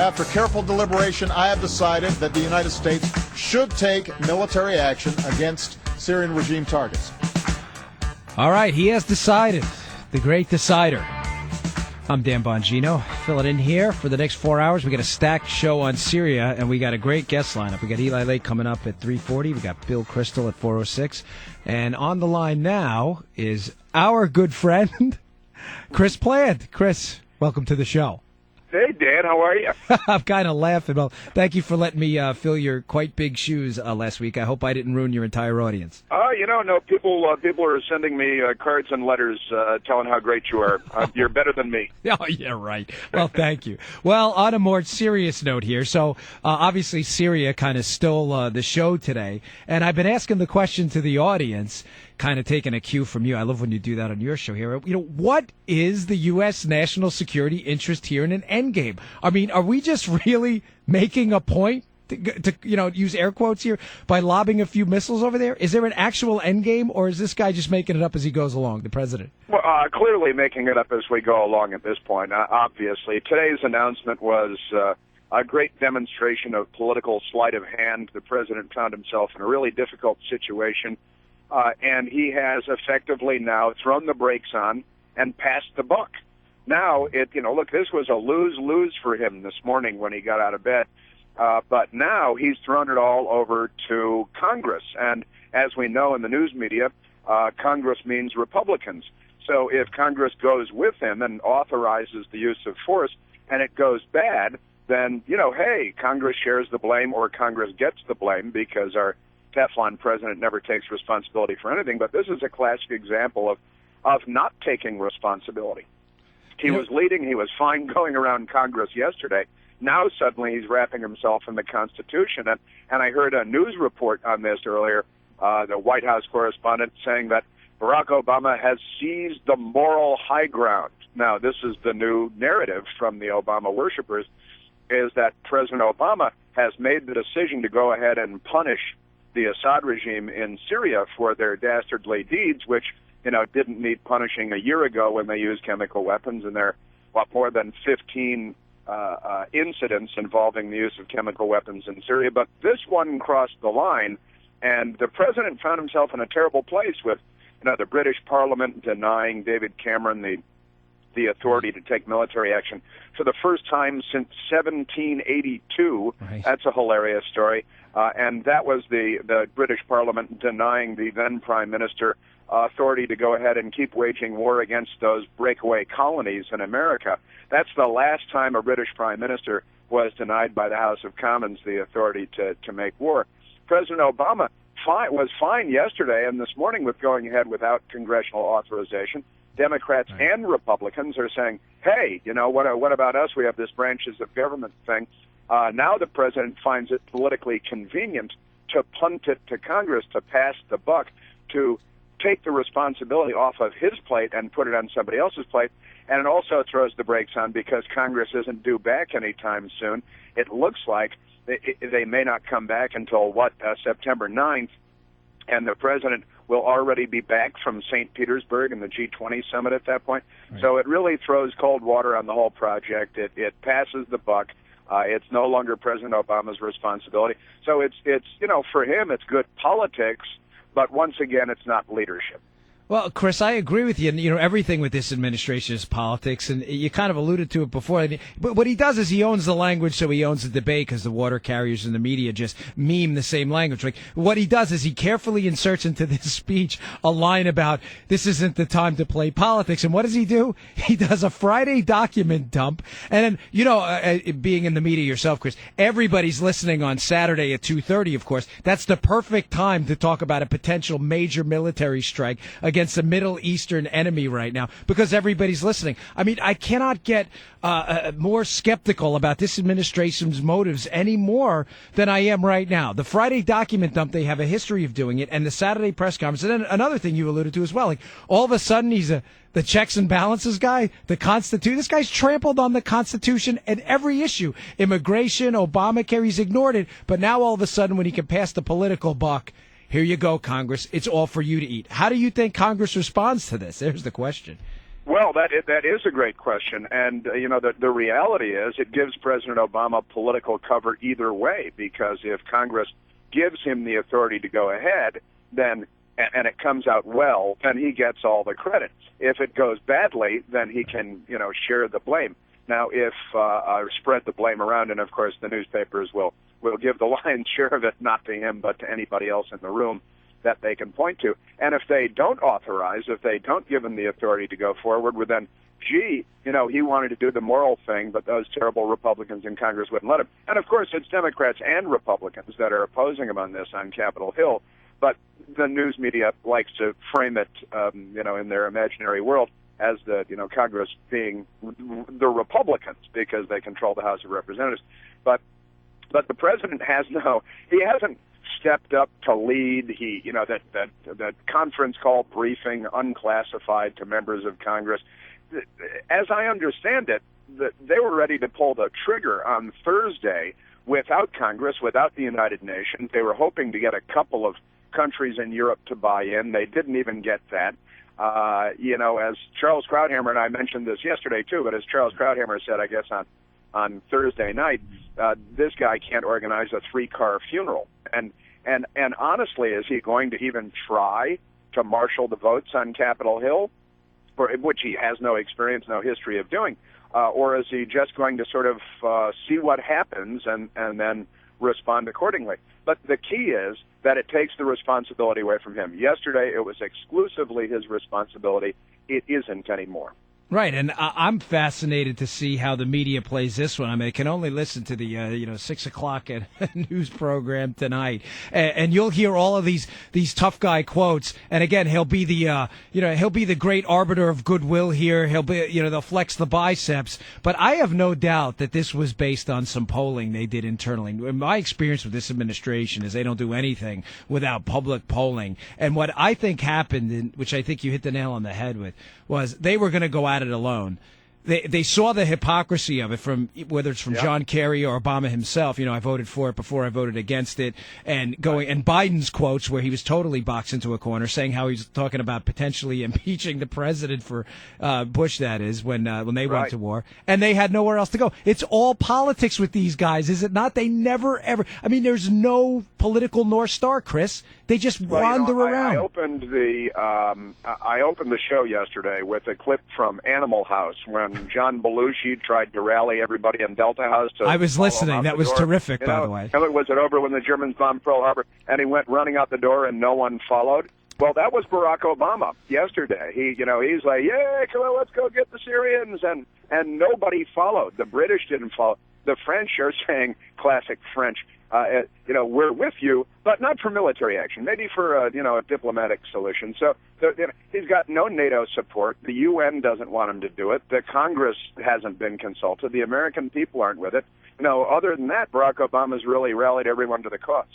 after careful deliberation, I have decided that the United States should take military action against Syrian regime targets. All right, he has decided. The great decider. I'm Dan Bongino, filling in here for the next 4 hours. We got a stacked show on Syria, and we got a great guest lineup. We got Eli Lake coming up at 3:40. We got Bill Crystal at 4:06. And on the line now is our good friend, Chris Plante. Chris, welcome to the show. Hey, Dan, how are you? I'm kind of laughing. Well, thank you for letting me fill your quite big shoes last week. I hope I didn't ruin your entire audience. No, people are sending me cards and letters telling how great you are. You're better than me. Oh, yeah, right. Well, thank you. Well, on a more serious note here, so obviously Syria kind of stole the show today, and I've been asking the question to the audience, kind of taking a cue from you. I love when you do that on your show here. What is the U.S. national security interest here in an endgame? I mean, are we just really making a point to use air quotes here by lobbing a few missiles over there? Is there an actual endgame, or is this guy just making it up as he goes along, the president? Well, clearly making it up as we go along at this point, obviously. Today's announcement was a great demonstration of political sleight of hand. The president found himself in a really difficult situation, and he has effectively now thrown the brakes on and passed the buck. Now, look, this was a lose-lose for him this morning when he got out of bed. But now he's thrown it all over to Congress. And as we know in the news media, Congress means Republicans. So if Congress goes with him and authorizes the use of force and it goes bad, then, hey, Congress shares the blame or Congress gets the blame because our Teflon president never takes responsibility for anything. But this is a classic example of not taking responsibility. He was leading. He was fine going around Congress yesterday. Now suddenly he's wrapping himself in the Constitution. And I heard a news report on this earlier, the White House correspondent saying that Barack Obama has seized the moral high ground. Now, this is the new narrative from the Obama worshipers, is that President Obama has made the decision to go ahead and punish the Assad regime in Syria for their dastardly deeds, which, didn't need punishing a year ago when they used chemical weapons, and there are, more than 15 incidents involving the use of chemical weapons in Syria. But this one crossed the line, and the president found himself in a terrible place with, the British Parliament denying David Cameron the authority to take military action for the first time since 1782. Right. That's a hilarious story. And that was the British Parliament denying the then Prime Minister authority to go ahead and keep waging war against those breakaway colonies in America. That's the last time a British Prime Minister was denied by the House of Commons the authority to make war. President Obama was fine yesterday and this morning with going ahead without congressional authorization. Democrats and Republicans are saying, hey, what about us? We have this branches of government thing. Now the president finds it politically convenient to punt it to Congress, to pass the buck, to take the responsibility off of his plate and put it on somebody else's plate. And it also throws the brakes on because Congress isn't due back anytime soon. It looks like they may not come back until, September 9th, and the president will already be back from St. Petersburg and the G20 summit at that point. Right. So it really throws cold water on the whole project. It passes the buck. It's no longer President Obama's responsibility. So it's for him, it's good politics, but once again, it's not leadership. Well, Chris, I agree with you. And, everything with this administration is politics, and you kind of alluded to it before. But what he does is he owns the language, so he owns the debate because the water carriers in the media just meme the same language. Like, what he does is he carefully inserts into this speech a line about this isn't the time to play politics. And what does he do? He does a Friday document dump. And then, being in the media yourself, Chris, everybody's listening on Saturday at 2:30, of course. That's the perfect time to talk about a potential major military strike against a Middle Eastern enemy right now because everybody's listening. I mean, I cannot get more skeptical about this administration's motives any more than I am right now. The Friday document dump, they have a history of doing it, and the Saturday press conference. And then another thing you alluded to as well, like all of a sudden he's the checks and balances guy, the Constitution. This guy's trampled on the Constitution at every issue. Immigration, Obamacare, he's ignored it. But now all of a sudden when he can pass the political buck, here you go, Congress. It's all for you to eat. How do you think Congress responds to this? There's the question. Well, that is a great question, and the reality is it gives President Obama political cover either way, because if Congress gives him the authority to go ahead, then and it comes out well, then he gets all the credit. If it goes badly, then he can share the blame. Now, if spread the blame around, and of course the newspapers will give the lion's share of it, not to him but to anybody else in the room that they can point to. And if they don't authorize, if they don't give him the authority to go forward, well then, he wanted to do the moral thing, but those terrible Republicans in Congress wouldn't let him. And of course, it's Democrats and Republicans that are opposing him on this on Capitol Hill. But the news media likes to frame it, in their imaginary world as the, Congress being the Republicans because they control the House of Representatives. But the president he hasn't stepped up to lead. That conference call briefing unclassified to members of Congress. As I understand it, they were ready to pull the trigger on Thursday without Congress, without the United Nations. They were hoping to get a couple of countries in Europe to buy in. They didn't even get that. As Charles Krauthammer, and I mentioned this yesterday too, but as Charles Krauthammer said, I guess on Thursday night, this guy can't organize a 3-car funeral. And honestly, is he going to even try to marshal the votes on Capitol Hill, which he has no experience, no history of doing? Or is he just going to sort of see what happens and then respond accordingly? But the key is that it takes the responsibility away from him. Yesterday, it was exclusively his responsibility. It isn't anymore. Right, and I'm fascinated to see how the media plays this one. I mean, I can only listen to the 6 o'clock news program tonight, and you'll hear all of these tough guy quotes. And again, he'll be the great arbiter of goodwill here. He'll be they'll flex the biceps. But I have no doubt that this was based on some polling they did internally. My experience with this administration is they don't do anything without public polling. And what I think happened, which I think you hit the nail on the head with, was they were going to go at it alone. They saw the hypocrisy of it, from whether it's from John Kerry or Obama himself. I voted for it before I voted against it, and Biden's quotes where he was totally boxed into a corner, saying how he's talking about potentially impeaching the president for Bush, that is, when they went to war, and they had nowhere else to go. It's all politics with these guys, is it not? They never ever. I mean, there's no political North Star, Chris. They just wander around. I opened the show yesterday with a clip from Animal House when John Belushi tried to rally everybody in Delta House to I was listening. That was door. Terrific, by the way. And was it over when the Germans bombed Pearl Harbor and he went running out the door and no one followed? Well, that was Barack Obama yesterday. He's like, yeah, come on, let's go get the Syrians, and nobody followed. The British didn't follow. The French are saying, classic French, we're with you, but not for military action, maybe for a diplomatic solution. So he's got no NATO support. The UN doesn't want him to do it. The Congress hasn't been consulted. The American people aren't with it. Other than that, Barack Obama's really rallied everyone to the cause.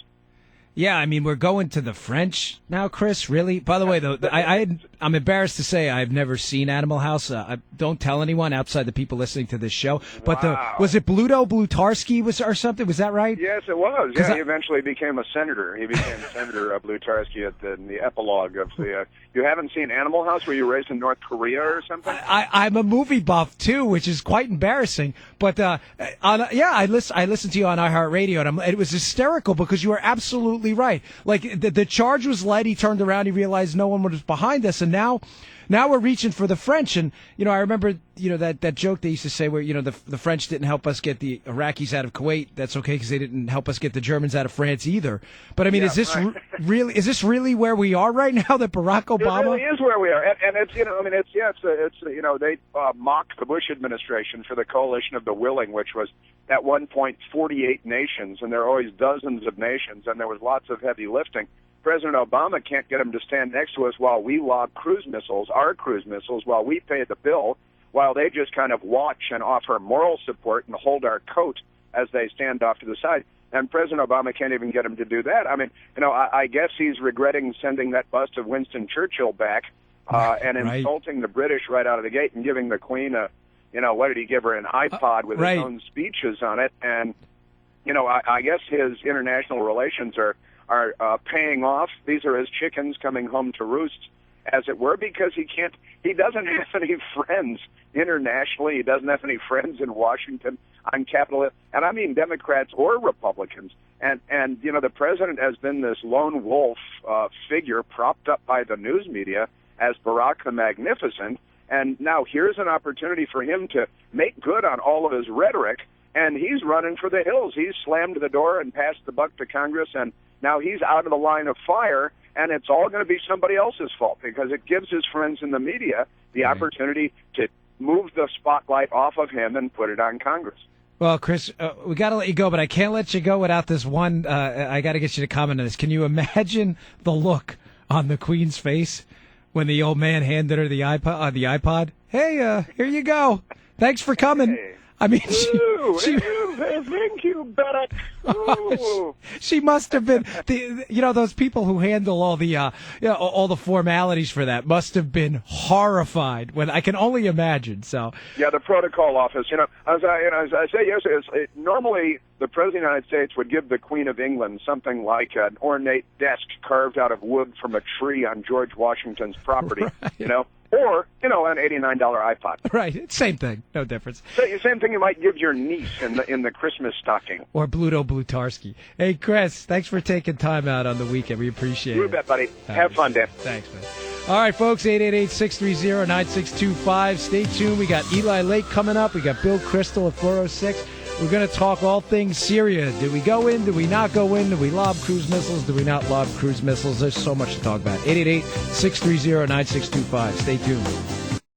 Yeah, I mean, we're going to the French now, Chris, really? By the way, though, I'm embarrassed to say I've never seen Animal House. Don't tell anyone outside the people listening to this show. But was it Blutarski or something? Was that right? Yes, it was. Yeah, he eventually became a senator. He became Senator Blutarski in the epilogue of the... You haven't seen Animal House? Were you raised in North Korea or something? I'm a movie buff, too, which is quite embarrassing. But, I listened to you on iHeartRadio, and it was hysterical because you were absolutely right. Like, the charge was light. He turned around. He realized no one was behind us. And now we're reaching for the French. And, I remember, that joke they used to say where, the French didn't help us get the Iraqis out of Kuwait. That's okay because they didn't help us get the Germans out of France either. But, I mean, is this really where we are right now, that Barack Obama? It really is where we are. And it's, they mocked the Bush administration for the coalition of the willing, which was at one point 48 nations, and there are always dozens of nations, and there was lots of heavy lifting. President Obama can't get him to stand next to us while we lob our cruise missiles, while we pay the bill, while they just kind of watch and offer moral support and hold our coat as they stand off to the side. And President Obama can't even get him to do that. I mean, I guess he's regretting sending that bust of Winston Churchill back and insulting the British right out of the gate and giving the Queen what did he give her, an iPod with his own speeches on it. And, I guess his international relations are paying off. These are his chickens coming home to roost. as it were, because he doesn't have any friends internationally. He doesn't have any friends in Washington on Capitol Hill, and I mean Democrats or Republicans. And the president has been this lone wolf figure propped up by the news media as Barack the Magnificent, and now here's an opportunity for him to make good on all of his rhetoric, and he's running for the hills. He's slammed the door and passed the buck to Congress, and now he's out of the line of fire, and it's all going to be somebody else's fault because it gives his friends in the media the opportunity to move the spotlight off of him and put it on Congress. Well, Chris, we got to let you go, but I can't let you go without this one. I got to get you to comment on this. Can you imagine the look on the Queen's face when the old man handed her the iPod? Hey, here you go. Thanks for coming. Hey. I mean, thank you, Bennett. She must have been those people who handle all the formalities for that must have been horrified. When I can only imagine. So yeah, the protocol office. As I say yesterday, normally the President of the United States would give the Queen of England something like an ornate desk carved out of wood from a tree on George Washington's property. Right. Or, an $89 iPod. Right. Same thing. No difference. Same thing you might give your niece in the Christmas stocking. Or Bluto Blutarski. Hey, Chris, thanks for taking time out on the weekend. We appreciate it. You bet, buddy. Have fun, Dan. Thanks, man. All right, folks, 888-630-9625. Stay tuned. We got Eli Lake coming up. We got Bill Crystal at 406. We're going to talk all things Syria. Do we go in? Do we not go in? Do we lob cruise missiles? Do we not lob cruise missiles? There's so much to talk about. 888-630-9625. Stay tuned.